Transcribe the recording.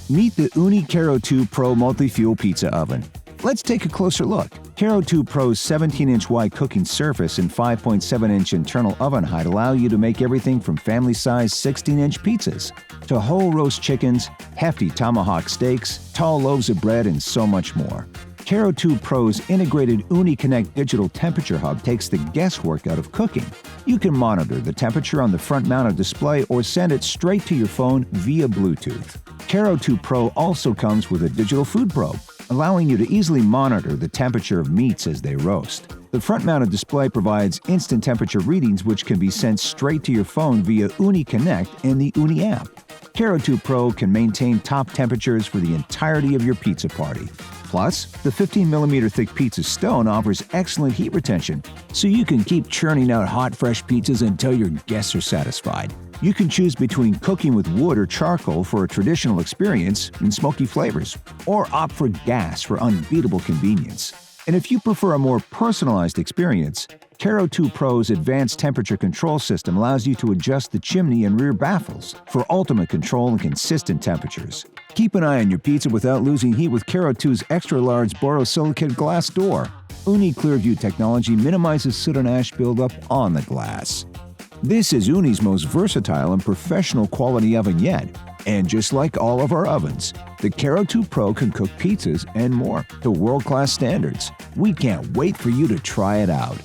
Meet the Ooni Karu 2 Pro Multi-Fuel Pizza Oven. Let's take a closer look. Karu 2 Pro's 17-inch wide cooking surface and 5.7-inch internal oven height allow you to make everything from family-sized 16-inch pizzas to whole roast chickens, hefty tomahawk steaks, tall loaves of bread, and so much more. Karu 2 Pro's integrated Ooni Connect digital temperature hub takes the guesswork out of cooking. You can monitor the temperature on the front-mounted display or send it straight to your phone via Bluetooth. Karu 2 Pro also comes with a digital food probe, allowing you to easily monitor the temperature of meats as they roast. The front-mounted display provides instant temperature readings which can be sent straight to your phone via Ooni Connect and the Ooni app. Karu 2 Pro can maintain top temperatures for the entirety of your pizza party. Plus, the 15mm thick pizza stone offers excellent heat retention, so you can keep churning out hot, fresh pizzas until your guests are satisfied. You can choose between cooking with wood or charcoal for a traditional experience and smoky flavors, or opt for gas for unbeatable convenience. And if you prefer a more personalized experience, Karu 2 Pro's advanced temperature control system allows you to adjust the chimney and rear baffles for ultimate control and consistent temperatures. Keep an eye on your pizza without losing heat with Karu 2's extra-large borosilicate glass door. Ooni Clearview technology minimizes soot and ash buildup on the glass. This is Ooni's most versatile and professional quality oven yet. And just like all of our ovens, the Karu 2 Pro can cook pizzas and more to world-class standards. We can't wait for you to try it out.